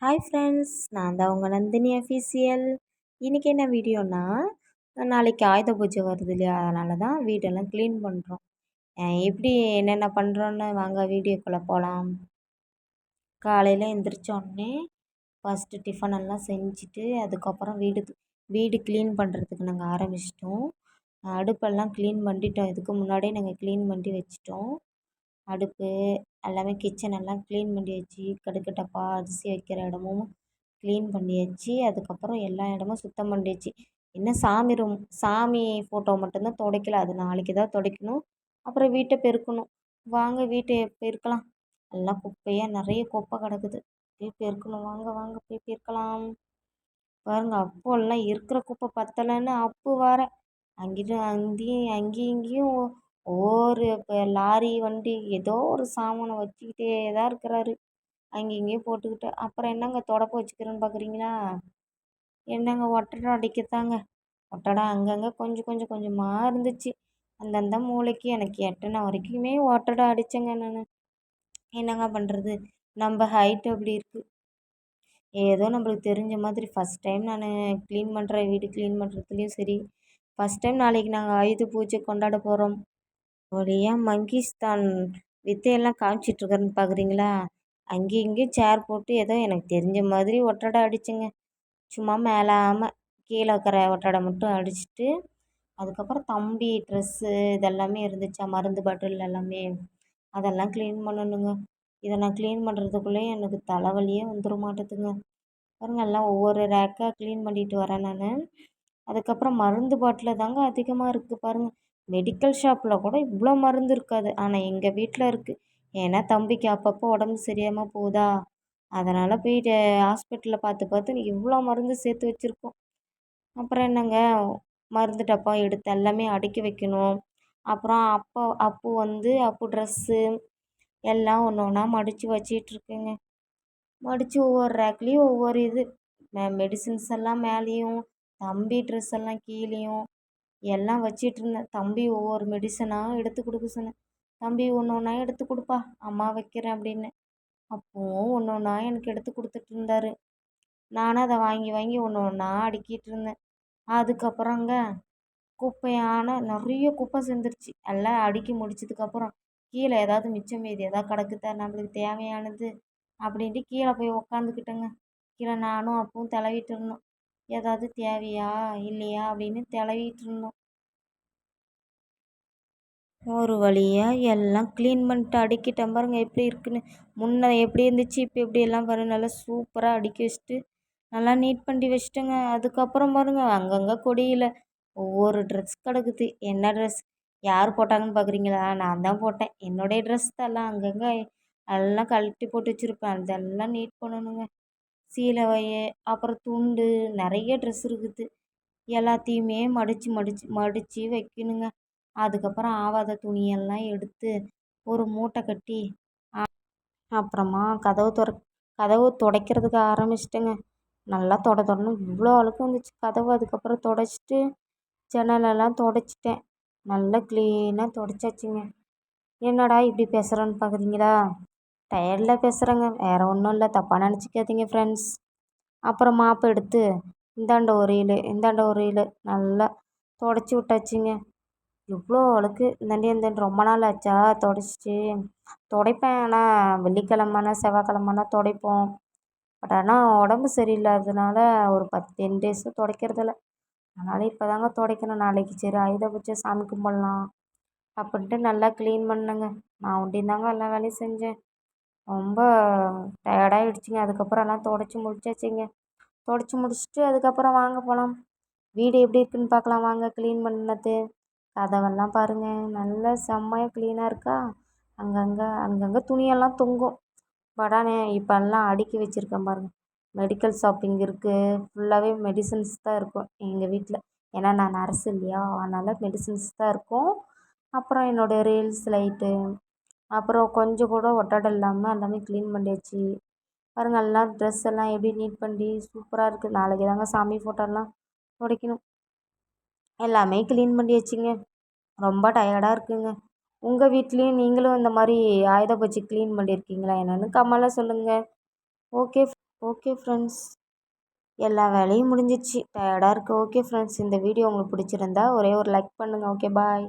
Hi friends, நான் தான் உங்கள் நந்தினி அஃபீஷியல். இன்றைக்கி என்ன வீடியோனா, நாளைக்கு ஆயுத பூஜை வருது இல்லையா, அதனால தான் வீடெல்லாம் க்ளீன் பண்ணுறோம். எப்படி என்னென்ன பண்ணுறோன்னு வாங்க வீடியோக்குள்ளே போகலாம். காலையில் எந்திரிச்சோடனே ஃபஸ்ட்டு டிஃபனெல்லாம் செஞ்சுட்டு அதுக்கப்புறம் வீடு க்ளீன் பண்ணுறதுக்கு நாங்கள் ஆரம்பிச்சிட்டோம். அடுப்பெல்லாம் க்ளீன் பண்ணிட்டோம். இதுக்கு முன்னாடியே நாங்கள் க்ளீன் பண்ணி வச்சிட்டோம். அடுப்பு எல்லாமே கிச்சன் எல்லாம் க்ளீன் பண்ணியாச்சு. கடுகு டப்பா அரிசி வைக்கிற இடமும் க்ளீன் பண்ணியாச்சு. அதுக்கப்புறம் எல்லா இடமும் சுத்தம் பண்ணியாச்சு. இன்னும் சாமி ஃபோட்டோ மட்டும்தான் துடைக்கல. அது நாளைக்கு தான் துடைக்கணும். அப்புறம் வீட்டை பெருக்கணும். வாங்க வீட்டை பெருக்கலாம். எல்லாம் குப்பையாக நிறைய குப்பை கிடக்குது. போய் பெருக்கணும். வாங்க வாங்க போய் பெருக்கலாம். பாருங்க, அப்போல்லாம் இருக்கிற குப்பை பத்தலைன்னு அப்பு வேற அங்கிட்டும் அங்கேயும் இங்கேயும் ஒவ்வொரு இப்போ லாரி வண்டி ஏதோ ஒரு சாமானை வச்சுக்கிட்டே தான் இருக்கிறாரு. அங்கேயும் இங்கேயும் போட்டுக்கிட்டு அப்புறம் என்னங்க தொடப்ப வச்சுக்கிறேன்னு பார்க்குறீங்களா? என்னங்க ஒட்டடை அடிக்கத்தாங்க. ஒட்டடை அங்கங்கே கொஞ்சமாக இருந்துச்சு. அந்தந்த மூளைக்கு எனக்கு எட்டனை வரைக்குமே ஒட்டடை அடித்தேங்க நான். என்னங்க பண்ணுறது, நம்ம ஹைட் அப்படி இருக்குது. ஏதோ நம்மளுக்கு தெரிஞ்ச மாதிரி ஃபஸ்ட் டைம் நான் க்ளீன் பண்ணுறேன். வீடு க்ளீன் பண்ணுறதுலேயும் சரி, ஃபஸ்ட் டைம் நாளைக்கு நாங்கள் ஆயுத பூஜை கொண்டாட போகிறோம். வழியாக மங்கிஸ்தான் வித்தையெல்லாம் காமிச்சிட்ருக்காருன்னு பார்க்குறீங்களா? அங்கேயும் இங்கேயும் சேர் போட்டு ஏதோ எனக்கு தெரிஞ்ச மாதிரி ஒட்டடை அடித்தேங்க. சும்மா மேலாமல் கீழே இருக்கிற ஒட்டடை மட்டும் அடிச்சுட்டு, அதுக்கப்புறம் தம்பி ட்ரெஸ்ஸு இதெல்லாமே இருந்துச்சா, மருந்து பாட்டில் எல்லாமே அதெல்லாம் க்ளீன் பண்ணணுங்க. இதை நான் க்ளீன் பண்ணுறதுக்குள்ளேயே எனக்கு தலைவலியே வந்துட மாட்டேதுங்க. பாருங்க, எல்லாம் ஒவ்வொரு ரேக்காக க்ளீன் பண்ணிட்டு வரேன் நான். அதுக்கப்புறம் மருந்து பாட்டில் தாங்க அதிகமாக இருக்குது பாருங்கள். மெடிக்கல் ஷாப்பில் கூட இவ்வளோ மருந்து இருக்காது, ஆனால் எங்கள் வீட்டில் இருக்குது. ஏன்னா தம்பிக்கு அப்பப்போ உடம்பு சரியாமல் போகுதா, அதனால் போயிட்டு ஹாஸ்பிட்டலில் பார்த்து இவ்வளோ மருந்து சேர்த்து வச்சுருக்கோம். அப்புறம் என்னங்க, மருந்து டப்பா எடுத்து எல்லாமே அடுக்கி வைக்கணும். அப்புறம் அப்பு அப்பு ட்ரெஸ்ஸு எல்லாம் ஒன்று ஒன்றா மடித்து வச்சிட்ருக்கேங்க. மடித்து ஒவ்வொரு ரேக்லேயும் ஒவ்வொரு இது மெடிசின்ஸ் எல்லாம் மேலேயும், தம்பி ட்ரெஸ் எல்லாம் கீழேயும் எல்லாம் வச்சிட்ருந்தேன். தம்பி ஒவ்வொரு மெடிசனாக எடுத்து கொடுக்க சொன்னேன். தம்பி ஒன்று ஒன்றா எடுத்து கொடுப்பா, அம்மா வைக்கிறேன் அப்படின்னு. அப்போவும் ஒன்று ஒன்றா எனக்கு எடுத்து கொடுத்துட்டு இருந்தார். நானும் அதை வாங்கி வாங்கி ஒன்று ஒன்றா அடுக்கிட்டு இருந்தேன். அதுக்கப்புறங்க நிறைய குப்பை சேர்ந்துருச்சு. எல்லாம் அடுக்கி முடிச்சதுக்கப்புறம் கீழே ஏதாவது மிச்சம் மீதி ஏதாவது கிடக்குதா நம்மளுக்கு தேவையானது அப்படின்ட்டு கீழே போய் உக்காந்துக்கிட்டேங்க. கீழே நானும் அப்பவும் தடவிட்டு இருந்தோம். ஏதாவது தேவையா இல்லையா அப்படின்னு தடவிட்டு இருந்தோம். ஒரு வழியாக எல்லாம் க்ளீன் பண்ணிட்டு அடுக்கிட்டேன் பாருங்க எப்படி இருக்குன்னு. முன்னே எப்படி இருந்துச்சு, இப்போ எப்படி எல்லாம் பாருங்கள், நல்லா சூப்பராக அடுக்கி வச்சுட்டு நல்லா நீட் பண்ணி வச்சுட்டேங்க. அதுக்கப்புறம் பாருங்கள், அங்கங்கே கொடியில் ஒவ்வொரு ட்ரெஸ் கிடக்குது. என்ன ட்ரெஸ் யார் போட்டாங்கன்னு பார்க்குறீங்களா? நான் தான் போட்டேன். என்னுடைய ட்ரெஸ் தான் எல்லாம் அங்கங்கே எல்லாம் கழட்டி போட்டு வச்சுருப்பேன். அதெல்லாம் நீட் பண்ணணுங்க. சீலை அப்புறம் துண்டு நிறைய ட்ரெஸ் இருக்குது. எல்லாத்தையுமே மடித்து வைக்கணுங்க. அதுக்கப்புறம் ஆவாத துணியெல்லாம் எடுத்து ஒரு மூட்டை கட்டி அப்புறமா கதவு துடைக்கிறதுக்கு ஆரம்பிச்சிட்டேங்க. நல்லா தொடணும். இவ்வளோ அழுக்கு வந்துச்சு கதவு. அதுக்கப்புறம் துடைச்சிட்டு ஜன்னலெல்லாம் துடைச்சிட்டேன். நல்லா க்ளீனாக துடைச்சாச்சுங்க. என்னடா இப்படி பேசுகிறேன்னு பார்க்குறீங்களா? டயர்டில் பேசுகிறேங்க, வேறு ஒன்றும் இல்லை, தப்பாக நினச்சிக்காதீங்க ஃப்ரெண்ட்ஸ். அப்புறம் மாப்பு எடுத்து இந்தாண்ட ஒரு இல் நல்லா துடைச்சி விட்டாச்சுங்க. எவ்வளோ அழுக்கு இந்தாண்ட ரொம்ப நாள் ஆச்சா துடைச்சிட்டு. துடைப்பேன், ஆனால் வெள்ளிக்கிழமைனா செவ்வாய்க்கிழமைனா துடைப்போம். பட் ஆனால் உடம்பு சரியில்லாததுனால ஒரு 10 டேஸும் துடைக்கிறதில்ல. அதனால் இப்போ தாங்க துடைக்கணும். நாளைக்கு சரி ஆயுத பூஜை சாமி கும்பிட்லாம் அப்படின்ட்டு நல்லா க்ளீன் பண்ணேங்க. நான் ஒண்டிந்தாங்க எல்லா வேலையும் செஞ்சேன். ரொம்ப டயர்டாகிடுச்சிங்க. அதுக்கப்புறம் எல்லாம் துடைச்சி முடிச்சாச்சுங்க. துடைச்சி முடிச்சுட்டு அதுக்கப்புறம் வாங்க போகலாம். வீடு எப்படி இருக்குன்னு பார்க்கலாம் வாங்க. க்ளீன் பண்ணது கதவெல்லாம் பாருங்கள், நல்லா செம்மையாக க்ளீனாக இருக்கா. அங்கங்கே துணியெல்லாம் தொங்கும். படானே இப்போல்லாம் அடுக்கி வச்சுருக்கேன் பாருங்கள். மெடிக்கல் ஷாப்பிங் இருக்குது. ஃபுல்லாகவே மெடிசன்ஸ் தான் இருக்கும் எங்கள் வீட்டில். ஏன்னா நான் நர்ஸ் இல்லையா, அதனால் மெடிசன்ஸ் தான் இருக்கும். அப்புறம் என்னோடய ரீல்ஸ் லைட்டு, அப்புறம் கொஞ்சம் கூட ஒட்டடை இல்லாமல் எல்லாமே க்ளீன் பண்ணியாச்சு பாருங்கள். எல்லாம் ட்ரெஸ் எல்லாம் எப்படி நீட் பண்ணி சூப்பராக இருக்குது. நாளைக்கு தாங்க சாமி ஃபோட்டோலாம் துடைக்கணும். எல்லாமே க்ளீன் பண்ணியாச்சுங்க. ரொம்ப டயர்டாக இருக்குங்க. உங்கள் வீட்லேயும் நீங்களும் இந்த மாதிரி ஆயுத பூஜை க்ளீன் பண்ணியிருக்கீங்களா என்னென்னு கமெண்ட்டில் சொல்லுங்கள். ஓகே. ஓகே ஃப்ரெண்ட்ஸ், எல்லா வேலையும் முடிஞ்சிச்சு. டயர்டாக இருக்குது. ஓகே ஃப்ரெண்ட்ஸ், இந்த வீடியோ உங்களுக்கு பிடிச்சிருந்தா ஒரே ஒரு லைக் பண்ணுங்கள். Okay bye.